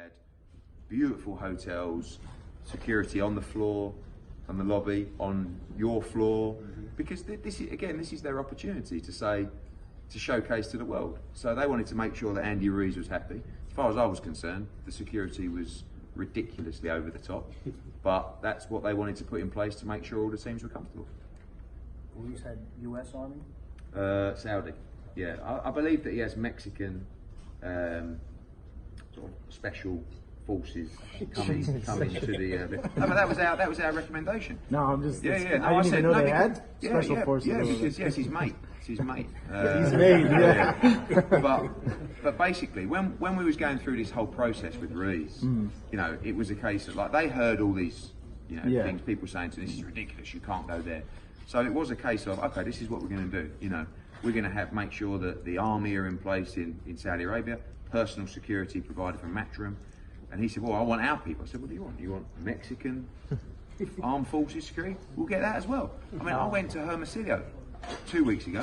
had beautiful hotels, security on the floor, on the lobby, on your floor, because this is their opportunity to showcase to the world. So they wanted to make sure that Andy Ruiz was happy. As far as I was concerned, the security was ridiculously over the top, but that's what they wanted to put in place to make sure all the teams were comfortable. Ruiz had U.S. Army? Saudi, yeah. I believe that he has Mexican sort of special forces coming to the. No, but that was our recommendation. No, I'm just. Yeah. No, I didn't even know they had yeah, special forces. Yeah, because yes, he's mate. It's his mate. He's made. Yeah. But basically, when we was going through this whole process with Ruiz, you know, it was a case of like they heard all these, you know, things people saying to this is ridiculous. You can't go there. So it was a case of okay, this is what we're going to do. You know, we're going to make sure that the army are in place in Saudi Arabia, personal security provided from Matchroom. And he said, well, I want our people. I said, what do you want? You want Mexican armed forces security? We'll get that as well. I mean, I went to Hermosillo 2 weeks ago.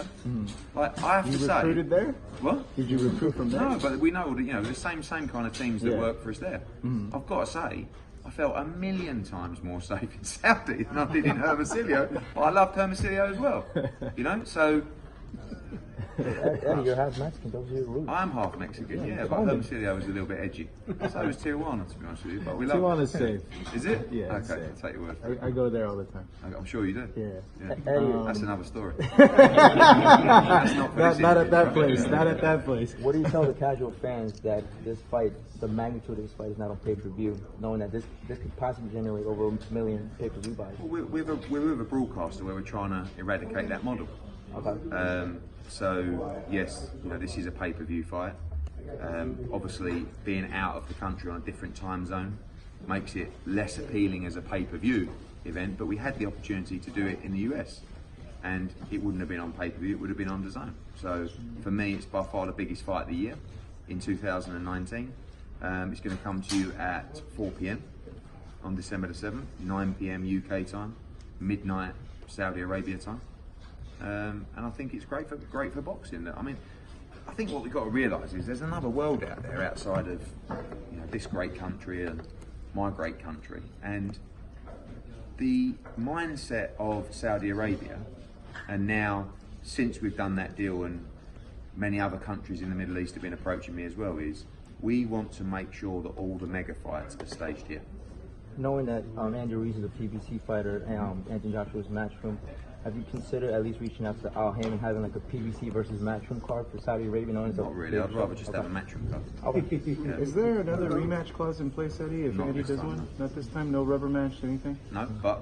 Like, I have to say... You recruited there? What? Did you recruit from there? No, but we know, you know, the same kind of teams that work for us there. I've got to say, I felt a million times more safe in Saudi than I did in Hermosillo. But I loved Hermosillo as well. You know, so... You're half Mexican, don't you? Ruiz. I'm half Mexican, yeah, but Hermosillo was a little bit edgy. So was Tijuana, to be honest with you. But we love Tijuana's safe. Is it? Yeah. Okay, Safe. I'll take your word for it. I go there all the time. I'm sure you do. Yeah. That's another story. That's not at that place. Not at that place. What do you tell the casual fans that this fight, the magnitude of this fight, is not on pay-per-view, knowing that this could possibly generate over 1 million pay-per-view buys? Well, we're with a broadcaster where we're trying to eradicate that model. Okay. So yes, you know, this is a pay-per-view fight. Obviously, being out of the country on a different time zone makes it less appealing as a pay-per-view event. But we had the opportunity to do it in the US, and it wouldn't have been on pay-per-view; it would have been on DAZN. So for me, it's by far the biggest fight of the year in 2019. It's going to come to you at 4 p.m. on December the 7th, 9 p.m. UK time, midnight Saudi Arabia time. And I think it's great for boxing. I mean, I think what we've got to realise is there's another world out there outside of, you know, this great country and my great country, and the mindset of Saudi Arabia, and now since we've done that deal and many other countries in the Middle East have been approaching me as well, is we want to make sure that all the mega fights are staged here. Knowing that Andy Ruiz is a PBC fighter and Anthony Joshua's Matchroom, have you considered at least reaching out to Al Haymon having like a PBC versus Matchroom card for Saudi Arabia? Not really. I'd rather just have a Matchroom card. Is there another rematch clause in place, Eddie? If Andy does one? Not this time. No rubber match, anything? No, but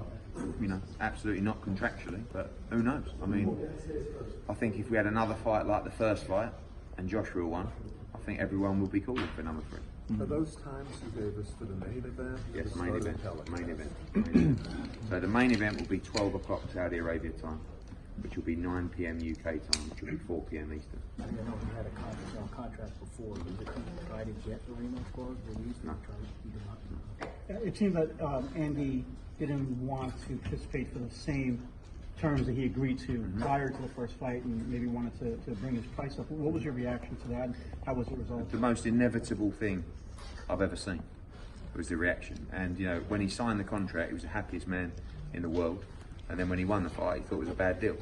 you know, absolutely not contractually. But who knows? I mean, I think if we had another fight like the first fight and Joshua won, I think everyone would be calling for number 3. Are those times you gave us for the main event? Yes, main event. So the main event will be 12 o'clock Saudi Arabia time, which will be 9 p.m. UK time, which will be 4 p.m. Eastern. I know we had a contract before. Was it decided yet the rematch clause? No. It seems that Andy didn't want to participate for the same terms that he agreed to prior to the first fight, and maybe wanted to bring his price up. What was your reaction to that? How was the result? The most inevitable thing I've ever seen was the reaction. And you know, when he signed the contract, he was the happiest man in the world. And then when he won the fight, he thought it was a bad deal.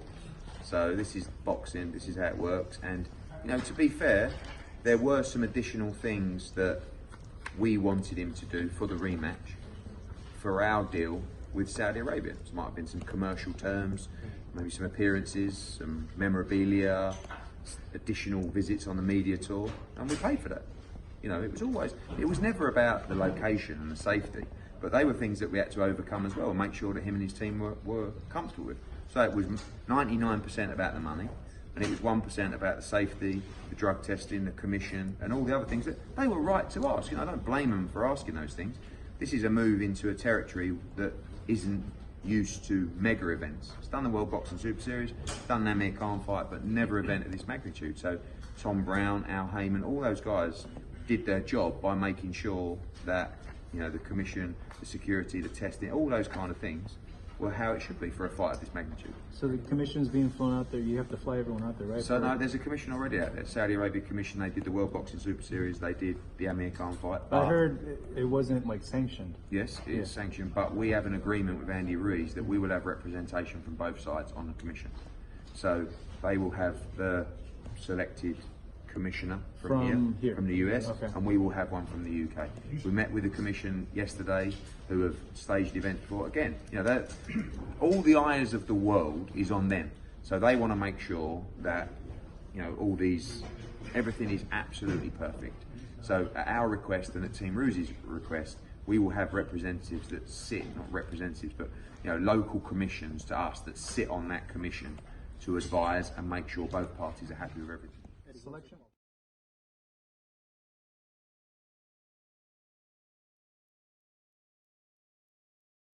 So this is boxing. This is how it works. And you know, to be fair, there were some additional things that we wanted him to do for the rematch, for our deal with Saudi Arabia. There might have been some commercial terms, maybe some appearances, some memorabilia, additional visits on the media tour, and we paid for that. You know, it was never about the location and the safety, but they were things that we had to overcome as well and make sure that him and his team were comfortable with. So it was 99% about the money, and it was 1% about the safety, the drug testing, the commission, and all the other things that they were right to ask. You know, I don't blame them for asking those things. This is a move into a territory that isn't used to mega events. It's done the World Boxing Super Series, it's done an Amir Khan fight, but never an event of this magnitude. So Tom Brown, Al Haymon, all those guys did their job by making sure that, you know, the commission, the security, the testing, all those kind of things well, how it should be for a fight of this magnitude. So the commission's being flown out there. You have to fly everyone out there, right? So no, there's a commission already out there. Saudi Arabia Commission. They did the World Boxing Super Series. They did the Amir Khan fight. I heard it wasn't like sanctioned. Yes, it is sanctioned, but we have an agreement with Andy Ruiz that we will have representation from both sides on the commission. So they will have the selected commissioner from here, from the US, and we will have one from the UK. We met with the commission yesterday, who have staged the event before. Again, you know, all the eyes of the world is on them, so they want to make sure that, you know, everything is absolutely perfect. So at our request and at Team Ruiz's request, we will have representatives that sit, not representatives, but, you know, local commissions to us that sit on that commission to advise and make sure both parties are happy with everything. Selection.